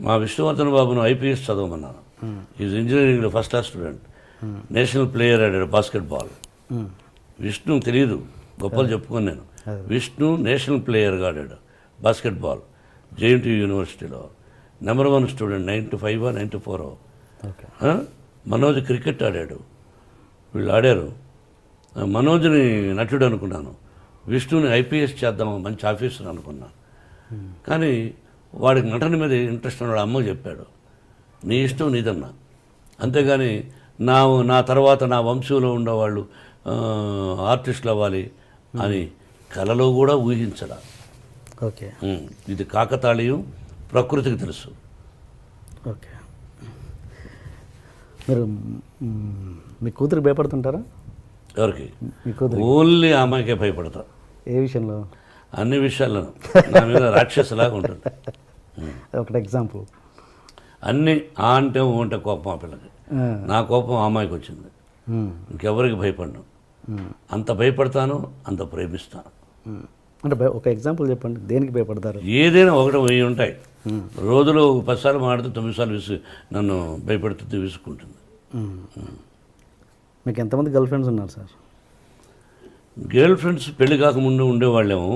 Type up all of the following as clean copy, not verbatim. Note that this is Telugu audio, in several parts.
మా విష్ణువర్ధన్ బాబును ఐపీఎస్ చదవమన్నాను. ఈజ్ ఇంజనీరింగ్లో first class student, national player ఆడాడు బాస్కెట్బాల్. విష్ణు తెలియదు, గొప్పలు చెప్పుకొని నేను. విష్ణు నేషనల్ ప్లేయర్గా ఆడాడు బాస్కెట్బాల్ జేఎన్టీయూ యూనివర్సిటీలో. Number 1 student, 95 94. మనోజ్ క్రికెట్ ఆడాడు. వీళ్ళు ఆడారు. మనోజ్ని నటుడు అనుకున్నాను, విష్ణుని ఐపీఎస్ చేద్దాం మంచి ఆఫీసర్ అనుకున్నాను. కానీ వాడికి నటన మీద ఇంట్రెస్ట్ ఉన్నాడు. అమ్మ చెప్పాడు, నీ ఇష్టం నీదన్నా, అంతేగాని నా తర్వాత నా వంశంలో ఉండేవాళ్ళు ఆర్టిస్టులు అవ్వాలి అని కలలో కూడా ఊహించడా. ఓకే, ఇది కాకతాళీయం, ప్రకృతికి తెలుసు. ఓకే, మీరు మీ కూతురు భయపడుతుంటారా? ఎవరికి? మీ కూతురు. ఓన్లీ ఆ అమ్మాయికే భయపడతా. ఏ విషయంలో? అన్ని విషయాల్లోనూ నా మీద రాక్షసులాగా ఉంటుంది. ఒకటి ఎగ్జాంపుల్. అన్నీ ఆ అంటే ఊ అంటే కోపం ఆ పిల్లకి. నా కోపం ఆ అమ్మాయికి వచ్చింది. ఇంకెవరికి భయపడను. అంత భయపడతాను, అంత ప్రేమిస్తాను. అంటే ఒక ఎగ్జాంపుల్ చెప్పండి, దేనికి భయపడతారు? ఏదైనా 1-1000 ఉంటాయి. రోజులో 10 సార్లు మాట్లాడితే 9 సార్లు నన్ను భయపెడుతుంది, విసుక్కుంటుంది. మీకు ఎంతమంది గర్ల్ ఫ్రెండ్స్ ఉన్నారు సార్? గర్ల్ ఫ్రెండ్స్ పెళ్లి కాకముందు ఉండేవాళ్ళేమో.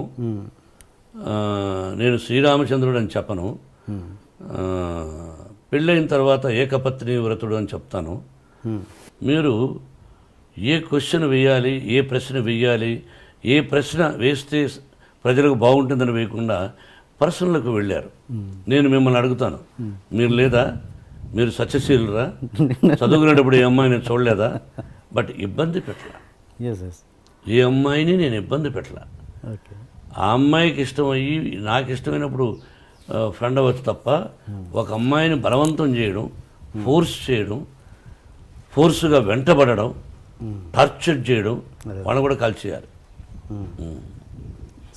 నేను శ్రీరామచంద్రుడు అని చెప్పను. పెళ్ళైన తర్వాత ఏకపత్ని వ్రతుడు అని చెప్తాను. మీరు ఏ క్వశ్చన్ వేయాలి, ఏ ప్రశ్న వేయాలి, ఏ ప్రశ్న వేస్తే ప్రజలకు బాగుంటుందని వేయకుండా పర్సనల్కి వెళ్ళారు. నేను మిమ్మల్ని అడుగుతాను, మీరు లేదా? మీరు సత్యశీలురా? చదువుకునేటప్పుడు ఏ అమ్మాయి నేను చూడలేదా? బట్ ఇబ్బంది పెట్టలా. ఏ అమ్మాయిని నేను ఇబ్బంది పెట్టలా. ఆ అమ్మాయికి ఇష్టమయ్యి నాకు ఇష్టమైనప్పుడు ఫ్రెండ్ అవ్వచ్చు తప్ప ఒక అమ్మాయిని బలవంతం చేయడం, ఫోర్స్ చేయడం, ఫోర్స్గా వెంటబడడం, టార్చర్ చేయడం, వాళ్ళని కూడా కాల్చేయాలి.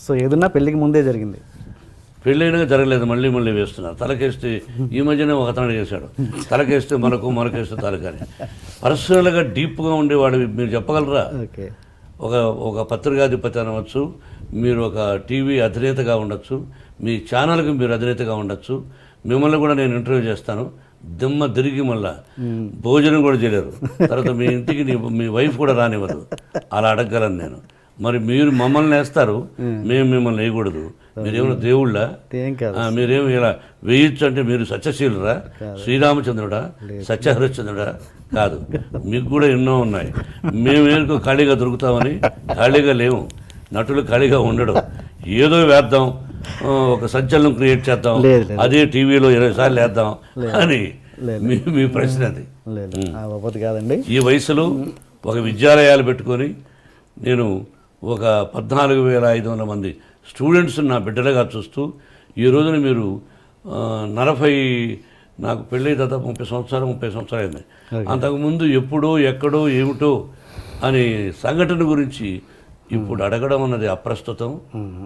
సో ఏదన్నా పెళ్ళికి ముందే జరిగింది? పెళ్ళైనా జరగలేదు, మళ్ళీ మళ్ళీ వేస్తున్నారు. తలకేస్తే ఈ మధ్యనే ఒక అతను చేశాడు, తలకేస్తే మనకేస్తే తలకని. పర్సనల్గా డీప్గా ఉండేవాడు మీరు చెప్పగలరా? ఒక పత్రికాధిపతి అనవచ్చు, మీరు ఒక టీవీ అధినేతగా ఉండొచ్చు, మీ ఛానల్కి మీరు అధినేతగా ఉండొచ్చు. మిమ్మల్ని కూడా నేను ఇంటర్వ్యూ చేస్తాను, దిమ్మ తిరిగి మళ్ళా భోజనం కూడా చేయలేరు. తర్వాత మీ ఇంటికి మీ వైఫ్ కూడా రానివ్వదు. అలా అడగగలను నేను. మరి మీరు మమ్మల్ని వేస్తారు, మేము మిమ్మల్ని వేయకూడదు. మీరేమైనా దేవుళ్ళ? మీరేమి ఇలా వేయచ్చు అంటే మీరు సత్యశీలురా? శ్రీరామచంద్రుడా? సత్యహరిశ్చంద్రుడా? కాదు. మీకు కూడా ఎన్నో ఉన్నాయి. మేమేందుకు ఖాళీగా దొరుకుతామని? ఖాళీగా లేవు. నటులు ఖాళీగా ఉండడు. ఏదో వేద్దాం, ఒక సంచలనం క్రియేట్ చేద్దాం, అదే టీవీలో 20 సార్లు వేద్దాం అని మీ ప్రశ్న అది. కాదండి, ఈ వయసులో ఒక విద్యాలయాలు పెట్టుకొని నేను ఒక 14,500 మంది స్టూడెంట్స్ నా బిడ్డలుగా చూస్తూ ఈ రోజున మీరు 40 నాకు పెళ్ళి దాదాపు 30 సంవత్సరాలు అయింది. అంతకుముందు ఎప్పుడో ఎక్కడో ఏమిటో అని సంఘటన గురించి ఇప్పుడు అడగడం అన్నది అప్రస్తుతం.